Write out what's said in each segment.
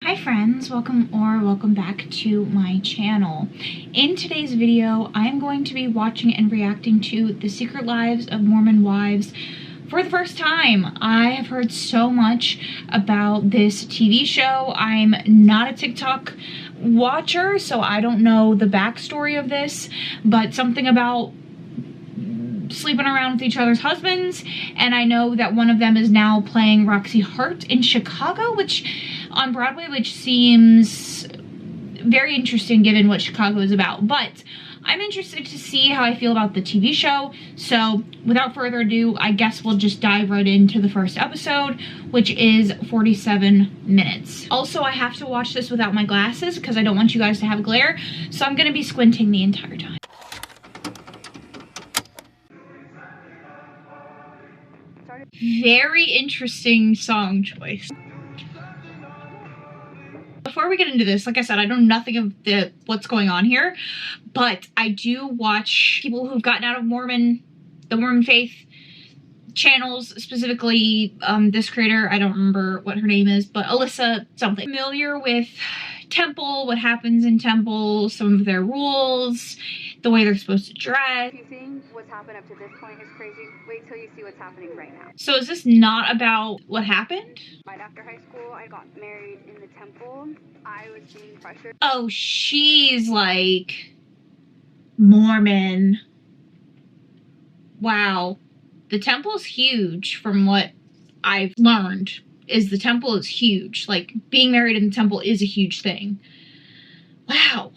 Hi friends, welcome back to my channel. In today's video, I'm going to be watching and reacting to The Secret Lives of Mormon Wives for the first time. I have heard so much about this TV show. I'm not a TikTok watcher, so I don't know the backstory of this, but something about sleeping around with each other's husbands, and I know that one of them is now playing Roxy Hart in Chicago, on Broadway, which seems very interesting given what Chicago is about. But I'm interested to see how I feel about the TV show, so without further ado, I guess we'll just dive right into the first episode, which is 47 minutes. Also, I have to watch this without my glasses because I don't want you guys to have glare, so I'm gonna be squinting the entire time. Very interesting song choice. Before we get into this, like I said, I know nothing of what's going on here, but I do watch people who've gotten out of the Mormon faith channels, specifically this creator, I don't remember what her name is, but Alyssa something. Familiar with temple, what happens in temple, some of their rules, the way they're supposed to dress. You think what's happened up to this point is crazy? Wait till you see what's happening right now. So is this not about what happened? Right after high school, I got married in the temple. I was being pressured. Oh, she's like Mormon. Wow. The temple's huge from what I've learned. The temple is huge. Like, being married in the temple is a huge thing. Wow.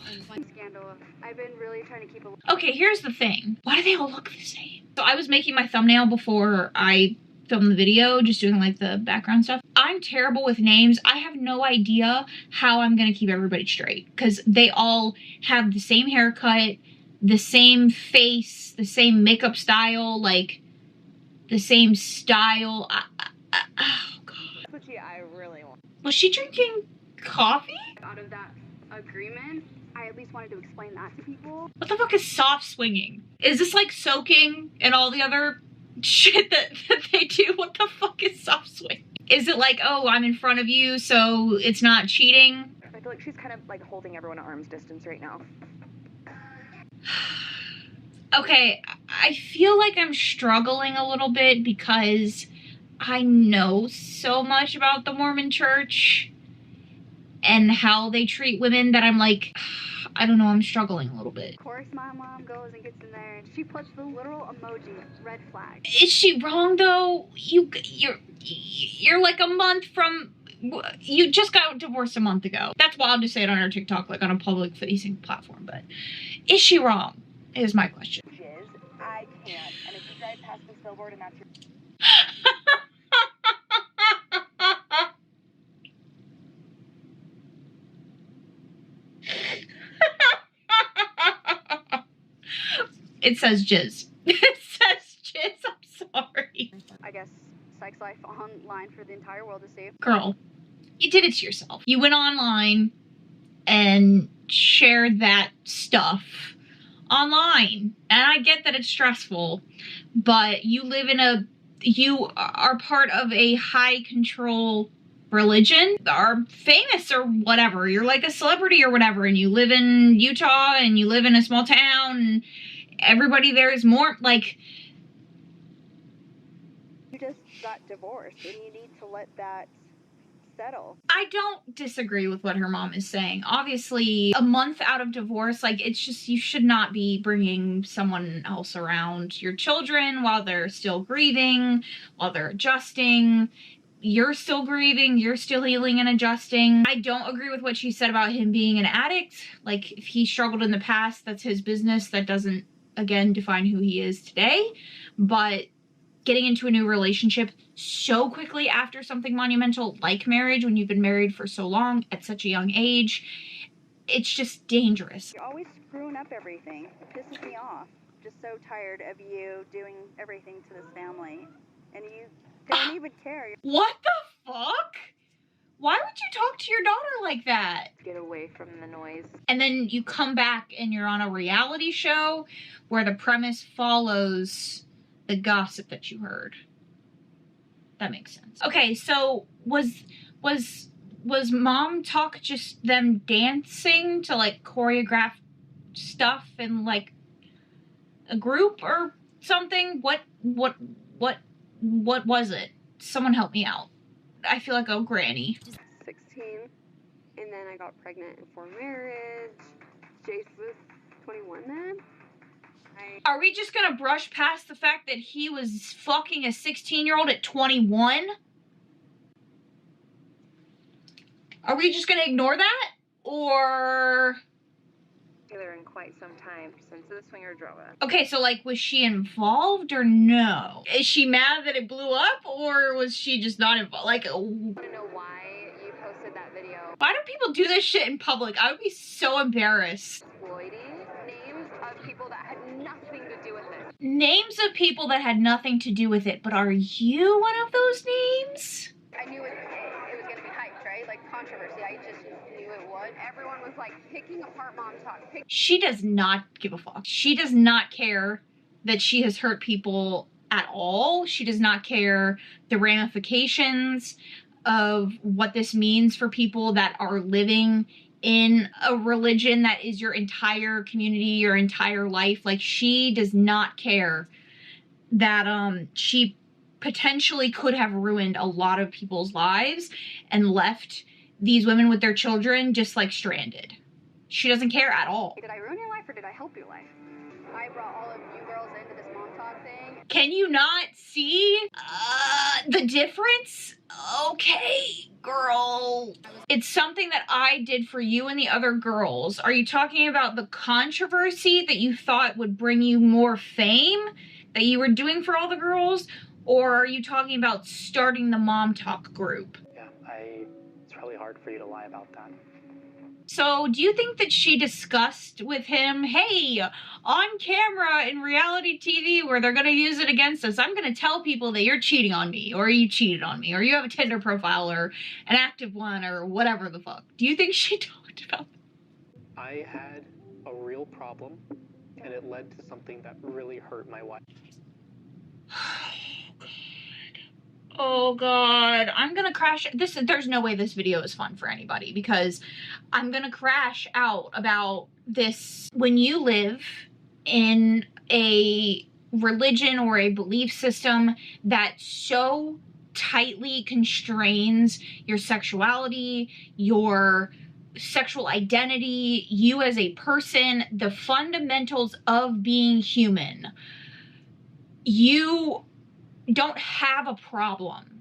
Scandal. I've been really trying to keep a... Okay, here's the thing. Why do they all look the same? So I was making my thumbnail before I filmed the video, just doing like the background stuff. I'm terrible with names. I have no idea how I'm gonna keep everybody straight because they all have the same haircut, the same face, the same makeup style, like the same style. Oh God. Which I really want. Was she drinking coffee? Out of that agreement, I at least wanted to explain that to people. What the fuck is soft swinging? Is this like soaking and all the other shit that they do? What the fuck is soft swing? Is it like, oh, I'm in front of you, so it's not cheating? I feel like she's kind of like holding everyone at arm's distance right now. Okay, I feel like I'm struggling a little bit because I know so much about the Mormon church and how they treat women that I'm like, I don't know, I'm struggling a little bit. Of course, my mom goes and gets in there and she puts the literal emoji, red flag. Is she wrong though? You're like a month from, you just got divorced a month ago. That's wild to say it on her TikTok, like on a public facing platform, but is she wrong? Is my question. I can't. And if you drive past this billboard and that's your... It says jizz. It says jizz. I'm sorry. I guess sex life online for the entire world to see. Girl, you did it to yourself. You went online and shared that stuff online. And I get that it's stressful, but you are part of a high control religion, are famous or whatever. You're like a celebrity or whatever, and you live in Utah and you live in a small town and everybody there is more like... You just got divorced and you need to let that settle. I don't disagree with what her mom is saying. Obviously, a month out of divorce, like, it's just, you should not be bringing someone else around your children while they're still grieving, while they're adjusting. You're still grieving, you're still healing and adjusting. I don't agree with what she said about him being an addict. Like, if he struggled in the past, that's his business. That doesn't, again, define who he is today. But getting into a new relationship so quickly after something monumental like marriage, when you've been married for so long at such a young age, it's just dangerous. You're always screwing up everything. It pisses me off. Just so tired of you doing everything to this family. And you don't even care. What the fuck? Why would you talk to your daughter like that? Get away from the noise. And then you come back and you're on a reality show where the premise follows the gossip that you heard. That makes sense. Okay, so was was mom talk just them dancing to like choreographed stuff in like a group or something? What was it? Someone help me out. I feel like a granny. 16, and then I got pregnant before marriage. Jace was 21 then. Are we just gonna brush past the fact that he was fucking a 16-year-old at 21? Are we just gonna ignore that? Or... together in quite some time since the swinger drama. Okay, so like, was she involved or no? Is she mad that it blew up, or was she just not involved? Like, I want to know why you posted that video. Why do people do this shit in public? I would be so embarrassed. Exploiting names of people that had nothing to do with it. Names of people that had nothing to do with it, but are you one of those names? I knew it was going to be hyped, right? Like controversy. I just knew it would. Everyone was like picking apart Mom Talk. She does not give a fuck. She does not care that she has hurt people at all. She does not care the ramifications of what this means for people that are living in a religion that is your entire community, your entire life. Like, she does not care that she potentially could have ruined a lot of people's lives and left these women with their children just like stranded. She doesn't care at all. Did I ruin your life or did I help your life? I brought all of you girls into this Mom Talk thing. Can you not see the difference? Okay, girl. It's something that I did for you and the other girls. Are you talking about the controversy that you thought would bring you more fame that you were doing for all the girls? Or are you talking about starting the Mom Talk group? Yeah, it's really hard for you to lie about that. So do you think that she discussed with him, hey, on camera in reality TV where they're going to use it against us, I'm going to tell people that you're cheating on me, or you cheated on me, or you have a Tinder profile or an active one or whatever the fuck. Do you think she talked about that? I had a real problem, and it led to something that really hurt my wife. Oh God, I'm gonna crash. There's no way this video is fun for anybody because I'm gonna crash out about this. When you live in a religion or a belief system that so tightly constrains your sexuality, your sexual identity, you as a person, the fundamentals of being human, you don't have a problem.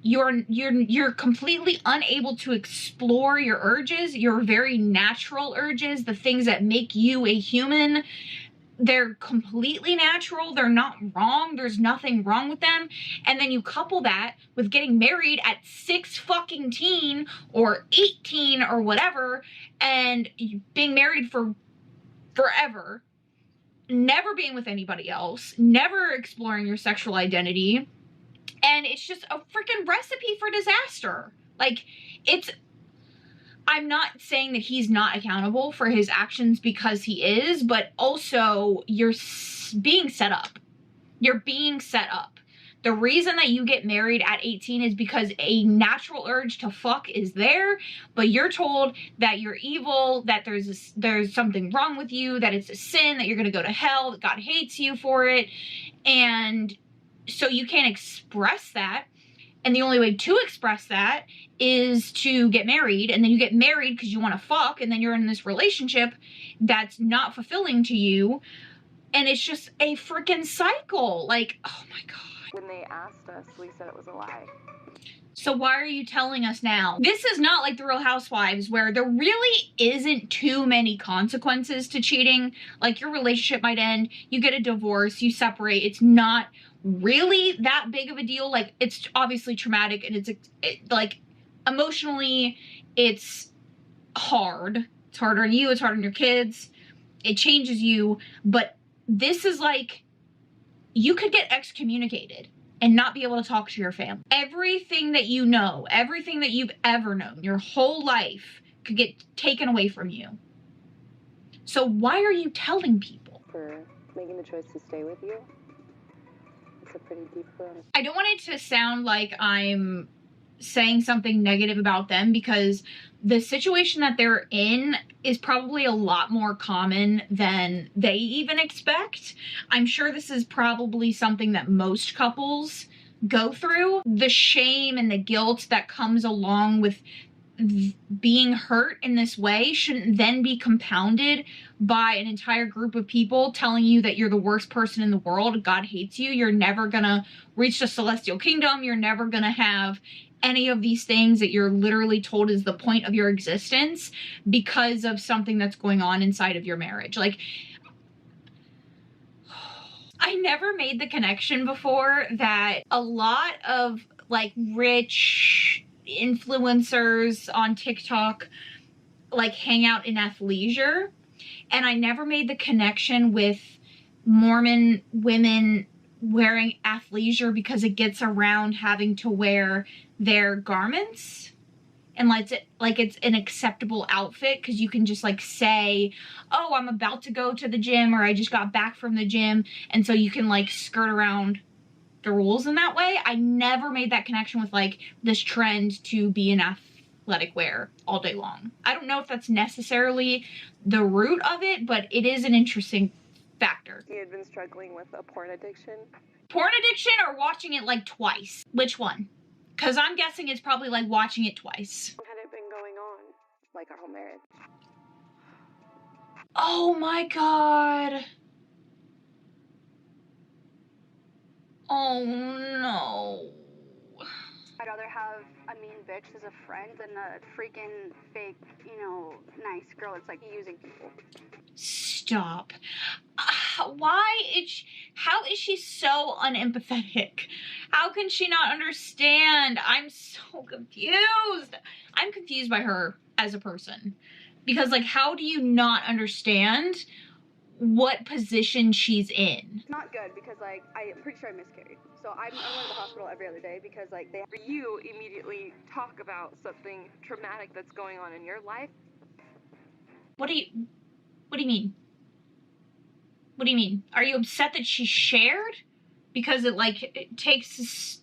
You're completely unable to explore your urges, your very natural urges, the things that make you a human. They're completely natural. They're not wrong. There's nothing wrong with them. And then you couple that with getting married at 6 fucking teen or 18 or whatever, and being married for forever, never being with anybody else, never exploring your sexual identity, and it's just a freaking recipe for disaster. Like, I'm not saying that he's not accountable for his actions, because he is, but also you're being set up. You're being set up. The reason that you get married at 18 is because a natural urge to fuck is there, but you're told that you're evil, that there's something wrong with you, that it's a sin, that you're going to go to hell, that God hates you for it. And so you can't express that. And the only way to express that is to get married. And then you get married because you want to fuck, and then you're in this relationship that's not fulfilling to you. And it's just a freaking cycle. Like, oh my God. When they asked us, we said it was a lie. So why are you telling us now? This is not like the Real Housewives, where there really isn't too many consequences to cheating. Like, your relationship might end, you get a divorce, you separate. It's not really that big of a deal. Like, it's obviously traumatic, and like, emotionally, it's hard. It's hard on you, it's hard on your kids. It changes you. But this is like, you could get excommunicated and not be able to talk to your family. Everything that you know, everything that you've ever known, your whole life could get taken away from you. So why are you telling people? For making the choice to stay with you. It's a pretty deep one. I don't want it to sound like I'm saying something negative about them, because the situation that they're in is probably a lot more common than they even expect. I'm sure this is probably something that most couples go through. The shame and the guilt that comes along with being hurt in this way shouldn't then be compounded by an entire group of people telling you that you're the worst person in the world, God hates you, you're never gonna reach the celestial kingdom, you're never gonna have any of these things that you're literally told is the point of your existence because of something that's going on inside of your marriage. Like, I never made the connection before that a lot of like rich influencers on TikTok like hang out in athleisure, and I never made the connection with Mormon women wearing athleisure because it gets around having to wear their garments and like it's an acceptable outfit because you can just like say, oh, I'm about to go to the gym, or I just got back from the gym, and so you can like skirt around the rules in that way. I never made that connection with like this trend to be an athletic wear all day long. I don't know if that's necessarily the root of it, but it is an interesting factor. You had been struggling with a porn addiction? Porn addiction or watching it like twice? Which one? Because I'm guessing it's probably like watching it twice. How had it been going on? Like our whole marriage? Oh my God. Oh no. I'd rather have a mean bitch as a friend than a freaking fake, you know, nice girl that's like using people. Stop. How is she so unempathetic? How can she not understand? I'm so confused. I'm confused by her as a person. Because like, how do you not understand what position she's in? It's not good because like, I'm pretty sure I miscarried. So I'm going to the hospital every other day because like they For you, immediately talk about something traumatic that's going on in your life. What do you mean? What do you mean? Are you upset that she shared? Because it takes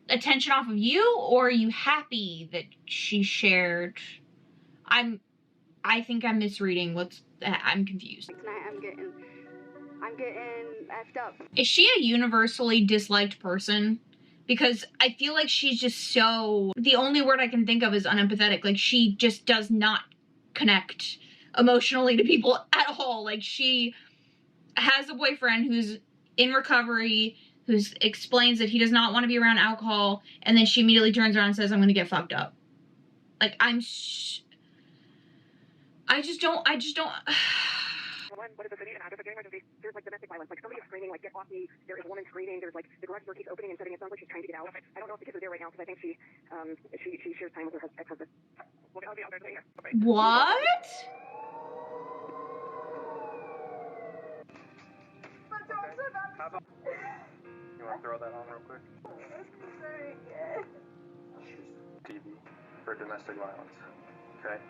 attention off of you? Or are you happy that she shared? I think I'm misreading I'm confused. Tonight I'm getting effed up. Is she a universally disliked person? Because I feel like she's just so, the only word I can think of is unempathetic. Like, she just does not connect emotionally to people at all. Like, she has a boyfriend who's in recovery, who explains that he does not want to be around alcohol, and then she immediately turns around and says, I'm gonna get fucked up. Like, I just don't. What is the city and address of getting emergency? There's like domestic violence, like somebody is screaming, like get off me. There is a woman screaming. There's like the garage door keeps opening and shutting. It sounds like she's trying to get out. I don't know if the kids are there right now because I think she shares time with her ex-husband. I'll be out there today. Okay. What? You want to throw that on real quick? TV for domestic violence. Okay.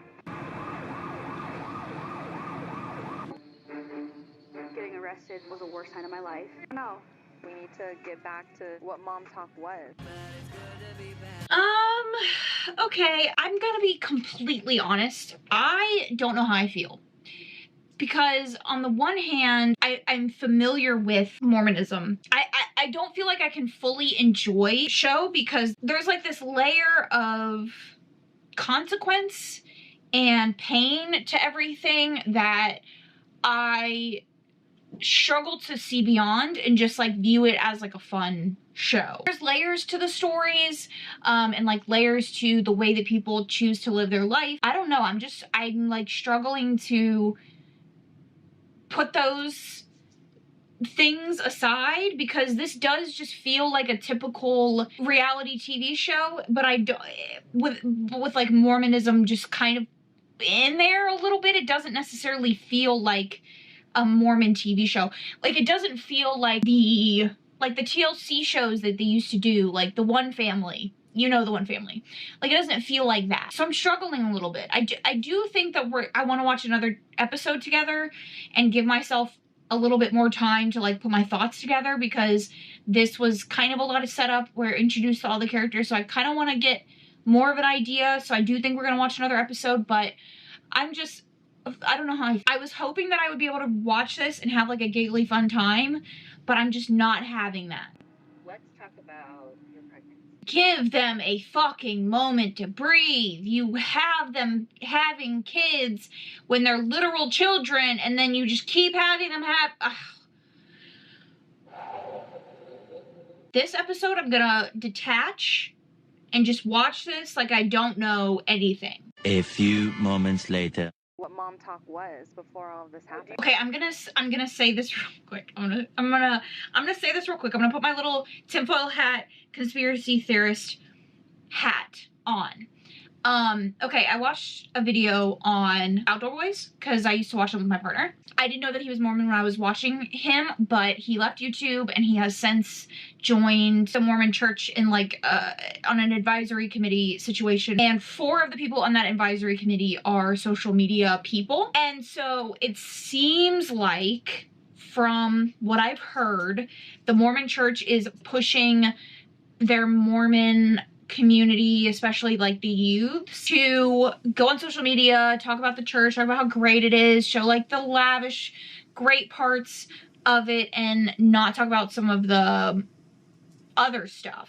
Getting arrested was the worst time of my life. No. We need to get back to what mom talk was. Okay, I'm gonna be completely honest. I don't know how I feel. Because on the one hand, I'm familiar with Mormonism. I don't feel like I can fully enjoy the show because there's like this layer of consequence and pain to everything that I struggle to see beyond and just like view it as like a fun show. There's layers to the stories and like layers to the way that people choose to live their life. I don't know, I'm like struggling to put those things aside because this does just feel like a typical reality TV show, but I don't, with like Mormonism just kind of in there a little bit, it doesn't necessarily feel like a Mormon TV show. Like, it doesn't feel like the TLC shows that they used to do, like The One Family. You know The One Family. Like, it doesn't feel like that. So I'm struggling a little bit. I do think that I want to watch another episode together and give myself a little bit more time to like put my thoughts together, because this was kind of a lot of setup. We're introduced to all the characters, so I kind of want to get more of an idea. So I do think we're going to watch another episode, but I don't know how I was hoping that I would be able to watch this and have like a giggly fun time, but I'm just not having that. Let's talk about your pregnancy. Give them a fucking moment to breathe. You have them having kids when they're literal children, and then you just keep having them have... This episode, I'm gonna detach and just watch this like I don't know anything. A few moments later. What mom talk was before all of this happened. Okay, I'm gonna say this real quick. I'm gonna say this real quick. I'm gonna put my little tinfoil hat conspiracy theorist hat on. Okay, I watched a video on Outdoor Boys because I used to watch them with my partner. I didn't know that he was Mormon when I was watching him, but he left YouTube and he has since joined the Mormon church in like on an advisory committee situation. And 4 of the people on that advisory committee are social media people. And so it seems like, from what I've heard, the Mormon church is pushing their Mormon community, especially like the youths, to go on social media, talk about the church, talk about how great it is, show like the lavish, great parts of it, and not talk about some of the other stuff.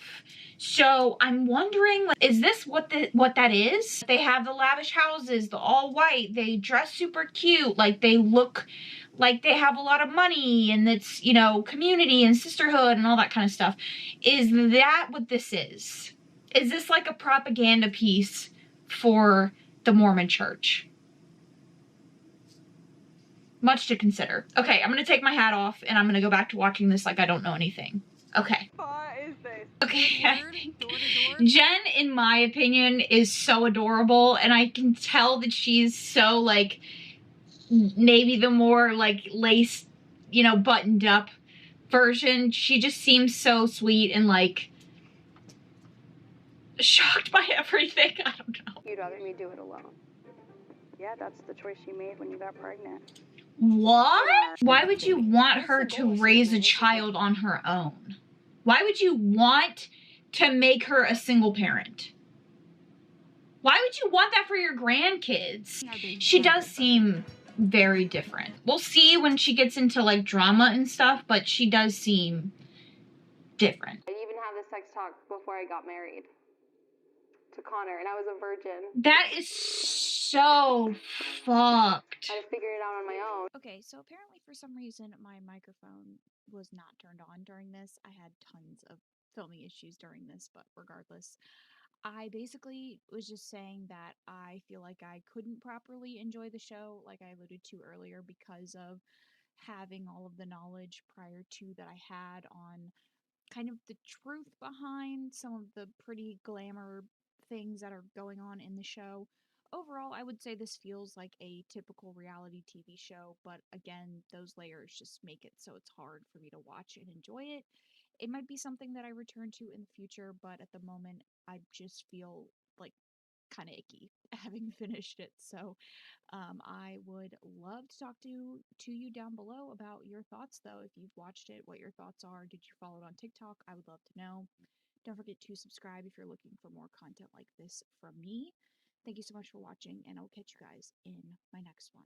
So I'm wondering, like, is this what that is? They have the lavish houses, the all white, they dress super cute, like they look like they have a lot of money, and it's, you know, community and sisterhood and all that kind of stuff. Is that what this is? Is this like a propaganda piece for the Mormon church? Much to consider. Okay, I'm gonna take my hat off and I'm gonna go back to watching this like I don't know anything. Okay. What is this? Okay, I think Jen, in my opinion, is so adorable, and I can tell that she's so, like, maybe the more, like, lace, you know, buttoned up version. She just seems so sweet and, like, shocked by everything. I don't know. You'd rather me do it alone. Yeah, that's the choice you made when you got pregnant. What? Why would you want her to raise a child on her own? Why would you want to make her a single parent? Why would you want that for your grandkids? She does seem very different. We'll see when she gets into like drama and stuff, but she does seem different. I even had this sex talk before I got married to Connor, and I was a virgin. That is so fucked. I had to figure it out on my own. Okay, so apparently for some reason my microphone was not turned on during this. I had tons of filming issues during this, but regardless, I basically was just saying that I feel like I couldn't properly enjoy the show, like I alluded to earlier, because of having all of the knowledge prior to that I had on kind of the truth behind some of the pretty glamour things that are going on in the show. Overall, I would say this feels like a typical reality TV show, but again, those layers just make it so it's hard for me to watch and enjoy it. It might be something that I return to in the future, but at the moment, I just feel like kind of icky having finished it. So I would love to talk to you down below about your thoughts, though. If you've watched it, what your thoughts are. Did you follow it on TikTok? I would love to know. Don't forget to subscribe if you're looking for more content like this from me. Thank you so much for watching, and I'll catch you guys in my next one.